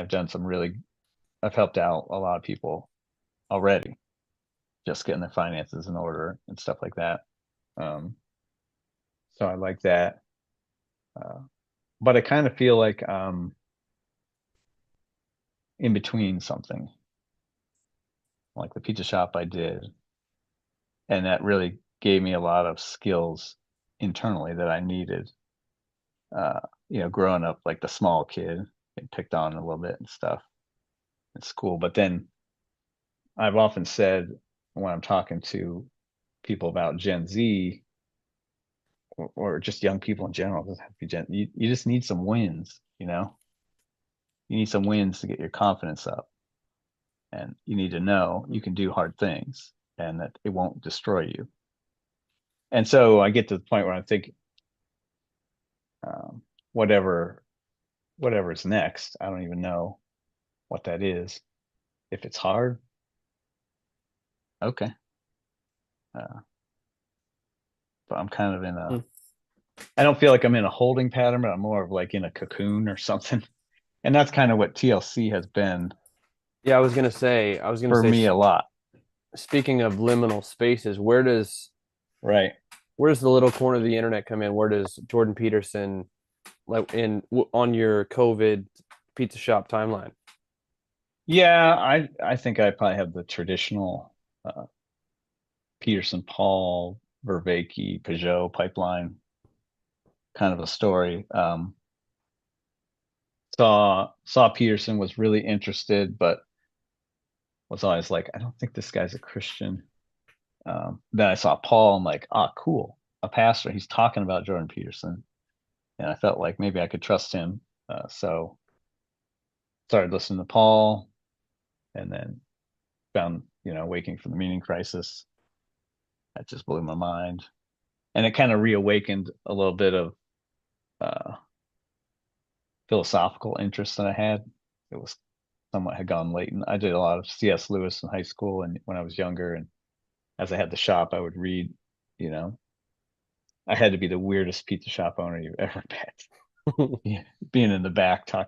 I've done some really, I've helped out a lot of people already, just getting their finances in order and stuff like that. Um, so I like that. Uh, but I kind of feel like in between something, like the pizza shop I did, and that really gave me a lot of skills internally that I needed. Uh, growing up like the small kid, getting picked on a little bit and stuff in school. But then I've often said when I'm talking to people about Gen Z or just young people in general, it doesn't have to be you just need some wins, you know? You need some wins to get your confidence up. And you need to know you can do hard things and that it won't destroy you. And so I get to the point where I think um, whatever whatever's next, I don't even know what that is. If it's hard, okay. Uh, but I'm kind of in Hmm. I don't feel like I'm in a holding pattern, but I'm more of like in a cocoon or something. And that's kind of what TLC has been Yeah, I was gonna for say, me a lot. speaking of liminal spaces, Right. where does the little corner of the internet come in? Where does Jordan Peterson like on your COVID pizza shop timeline? Yeah, I think I probably have the traditional uh, Peterson, Paul, Vervaeke, Peugeot pipeline kind of a story. Saw Peterson was really interested, but was always like, I don't think this guy's a Christian. Then I saw Paul. I'm like, ah, cool, a pastor. He's talking about Jordan Peterson, and I felt like maybe I could trust him. So started listening to Paul, and then found Waking from the Meaning Crisis. That just blew my mind, and it kind of reawakened a little bit of uh, philosophical interest that I had. It was somewhat had gone latent. I did a lot of C.S. Lewis in high school and when I was younger, and as I had the shop, I would read. You know, I had to be the weirdest pizza shop owner you've ever met. Yeah, being in the back stuff,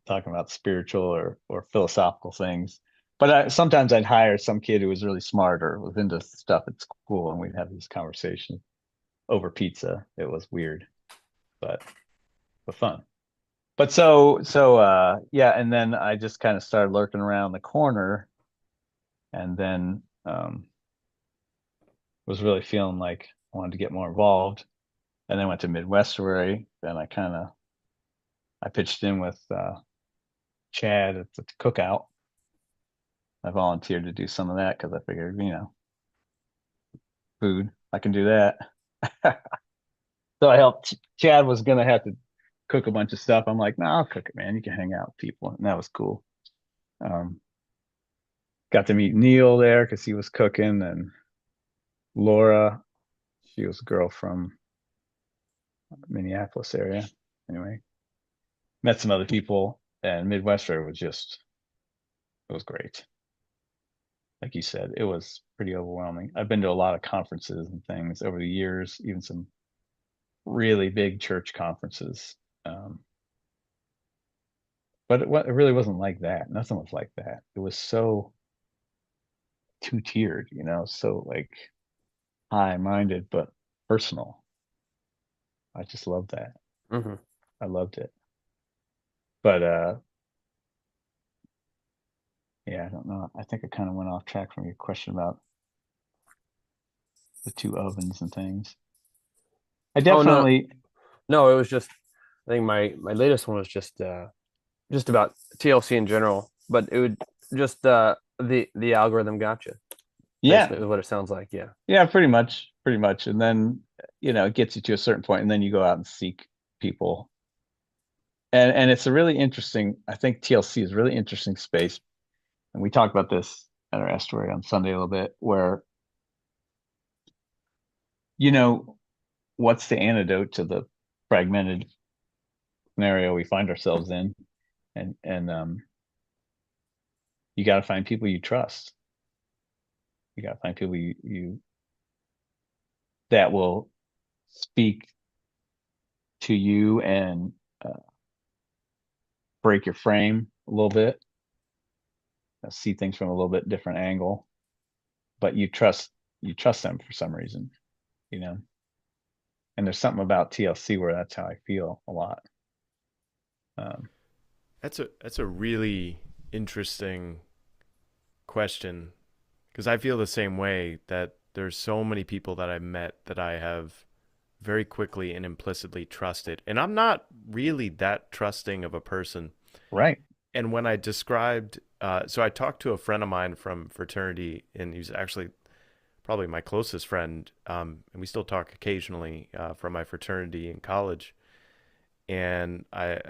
talking about spiritual or philosophical things. But sometimes I'd hire some kid who was really smart or was into stuff at school, and we'd have these conversations over pizza. It was weird, but fun. But yeah, and then I just kind of started lurking around the corner, and then was really feeling like I wanted to get more involved. And then went to Midwestern, and I pitched in with Chad at the cookout. I volunteered to do some of that because I figured, food, I can do that. So I helped. Chad was gonna have to cook a bunch of stuff. I'm like, no, I'll cook it, man. You can hang out with people, and that was cool. Um, got to meet Neil there because he was cooking, and Laura, she was a girl from Minneapolis area. Anyway, met some other people, and Midwestern was just it was great. Like you said, it was pretty overwhelming. I've been to a lot of conferences and things over the years, even some really big church conferences. Um, but it really wasn't like that. Nothing was like that. It was so two-tiered, so like high-minded but personal. I just loved that. Hmm. I loved it. But yeah, I don't know. I think I kind of went off track from your question about the two ovens and things. I Oh no, definitely, no, it was just I think my latest one was just about TLC in general, but it would just the algorithm got you. yeah, Basically, is what it sounds like. Yeah. yeah, pretty much. And then, it gets you to a certain point, and then you go out and seek people. And it's a really interesting, I think TLC is a really interesting space. And we talked about this at our estuary on Sunday a little bit, where, you know, what's the antidote to the fragmented scenario we find ourselves in? And you got to find people you trust. You got to find people you that will speak to you and uh, break your frame a little bit, see things from a little bit different angle, but you trust them for some reason, you know. And there's something about TLC where that's how I feel a lot. Um, That's a really interesting question because I feel the same way that there's so many people that I've met that I have very quickly and implicitly trusted. And I'm not really that trusting of a person. right. And when I described, so I talked to a friend of mine from fraternity, and he's actually probably my closest friend, and we still talk occasionally from my fraternity in college. And I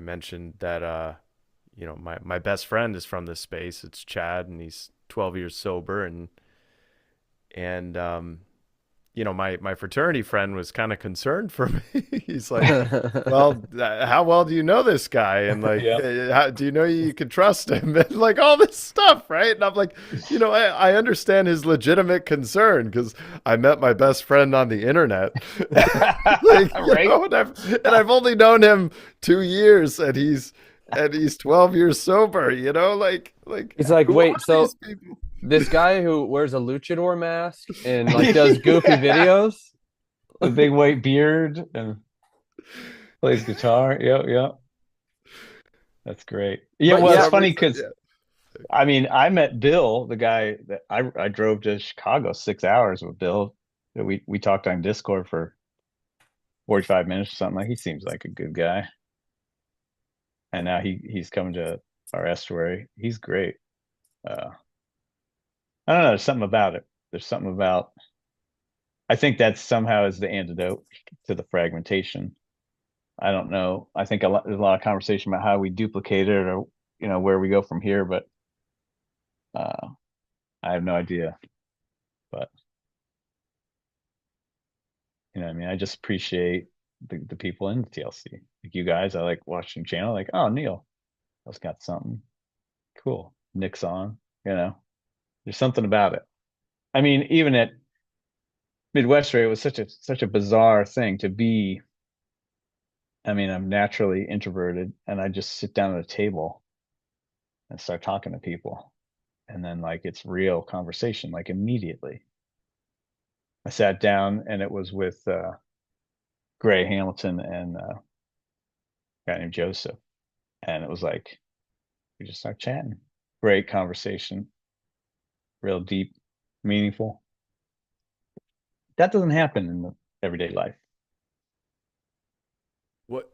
mentioned that, my best friend is from this space. It's Chad, and he's 12 years sober, and my fraternity friend was kind of concerned for me. He's like, well, how well do you know this guy? And like, Yeah. how, do you know you can trust him? And like all this stuff, right? And I'm like, I understand his legitimate concern because I met my best friend on the internet. Like, Right. and I've only known him 2 years, and he's 12 years sober. Like He's like, who are wait, so these people? this guy who wears a luchador mask and like does goofy videos? The big white beard and plays guitar. Yep, yep. That's great. Yeah, But well, For it's yeah, some funny reason, because yeah. I mean, I met Bill, the guy that I drove to Chicago 6 hours with Bill. We talked on Discord for 45 minutes or something. Like he seems like a good guy. And now he's coming to our estuary. He's great. Uh, I don't know. There's something about it. There's something about. I think that somehow is the antidote to the fragmentation. I don't know. I think there's a lot of conversation about how we duplicate it or where we go from here, but uh, I have no idea. But I mean, I just appreciate the people in the TLC. Like you guys, I like watching channel. Like, oh, Neil, that's got something cool. Nick's on. There's something about it. I mean, even at Midwest Radio, it was such a bizarre thing to be. I mean, I'm naturally introverted, and I just sit down at a table and start talking to people, and then like it's real conversation, like immediately. I sat down, and it was with Gray Hamilton and a guy named Joseph, and it was like we just start chatting. Great conversation, real deep, meaningful. That doesn't happen in the everyday life.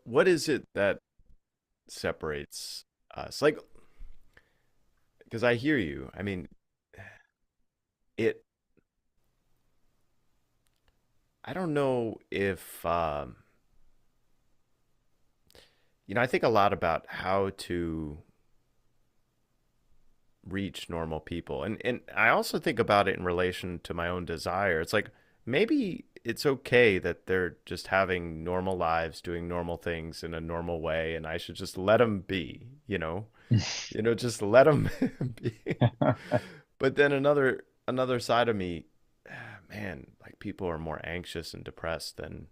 What is it that separates us? Like, because I hear you. I mean, it. I don't know if I think a lot about how to reach normal people, and I also think about it in relation to my own desire. It's like maybe it's okay that they're just having normal lives, doing normal things in a normal way, and I should just let them be. Just let them be. But then another side of me, man, like people are more anxious and depressed than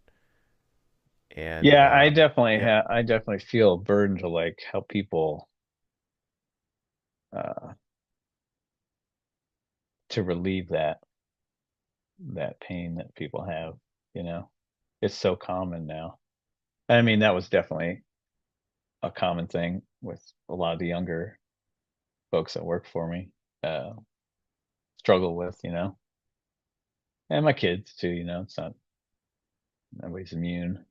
and Yeah, yeah. I definitely feel a burden to like help people uh to relieve that pain that people have, you know. It's so common now. I mean, that was definitely a common thing with a lot of the younger folks that work for me, uh struggle with, and my kids too, it's not nobody's immune,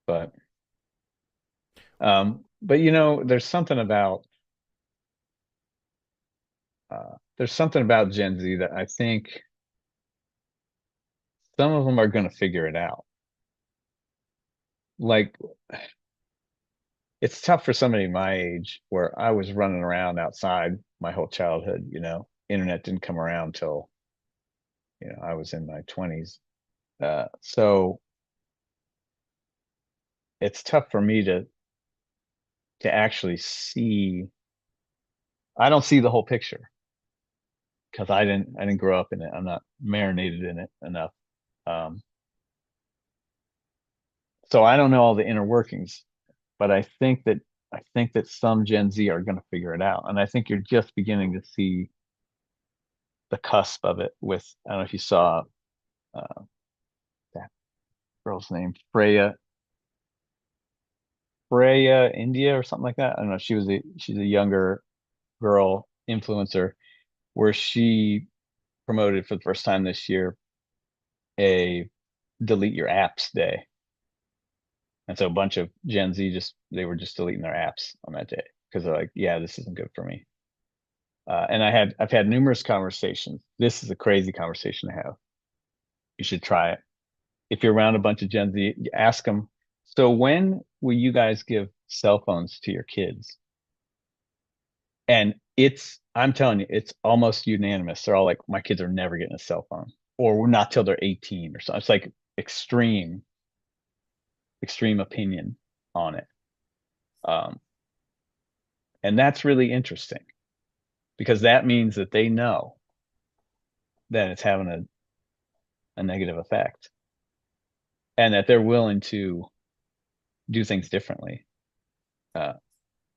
but there's something about Gen Z that I think some of them are going to figure it out. Like it's tough for somebody my age where I was running around outside my whole childhood, internet didn't come around till, I was in my 20s. So it's tough for me to actually see. I don't see the whole picture because I didn't grow up in it. I'm not marinated in it enough. Um, so I don't know all the inner workings, but I think that I think that some Gen Z are going to figure it out. And I think you're just beginning to see the cusp of it with, I don't know if you saw uh, that girl's name, Freya India or something like that. I don't know. She's a younger girl influencer where she promoted for the first time this year a delete your apps day. And so a bunch of Gen Z they were just deleting their apps on that day because they're like, yeah, this isn't good for me. And I've had numerous conversations. This is a crazy conversation to have. You should try it. If you're around a bunch of Gen Z, you ask them, so when will you guys give cell phones to your kids? And I'm telling you, it's almost unanimous. They're all like, my kids are never getting a cell phone, or we're not till they're 18 or something. It's like extreme opinion on it. Um, and that's really interesting because that means that they know that it's having a negative effect and that they're willing to do things differently. Uh,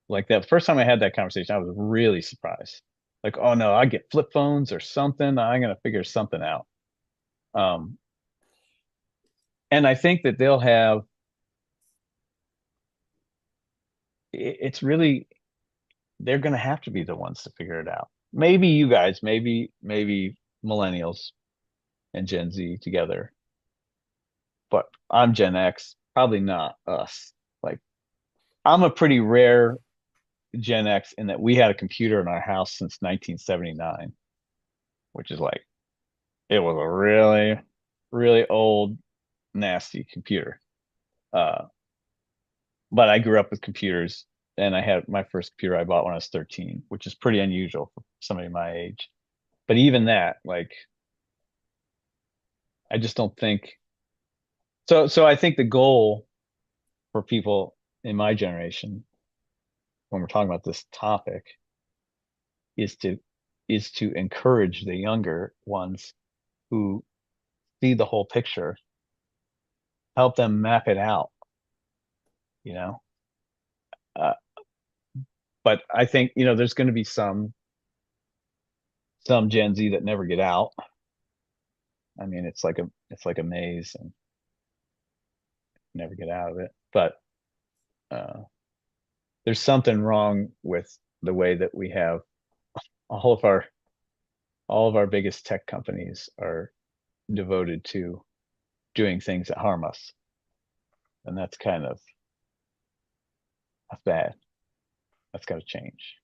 like that first time I had that conversation, I was really surprised. Like, oh no, I get flip phones or something. I'm gonna figure something out. Um, and I think that it's really they're gonna have to be the ones to figure it out. Maybe you guys, maybe millennials and Gen Z together, but I'm Gen X, probably not us. Like I'm a pretty rare Gen X in that we had a computer in our house since 1979, which is like it was a really, really old, nasty computer. Uh, but I grew up with computers and I had my first computer I bought when I was 13, which is pretty unusual for somebody my age. But even that, like, I just don't think so. So I think the goal for people in my generation, when we're talking about this topic, is to encourage the younger ones who see the whole picture, help them map it out, you know. Uh, but I think, there's going to be some Gen Z that never get out. I mean, it's like a maze and never get out of it. But uh, there's something wrong with the way that we have all of our all of our biggest tech companies are devoted to doing things that harm us, and that's bad. That's got to change.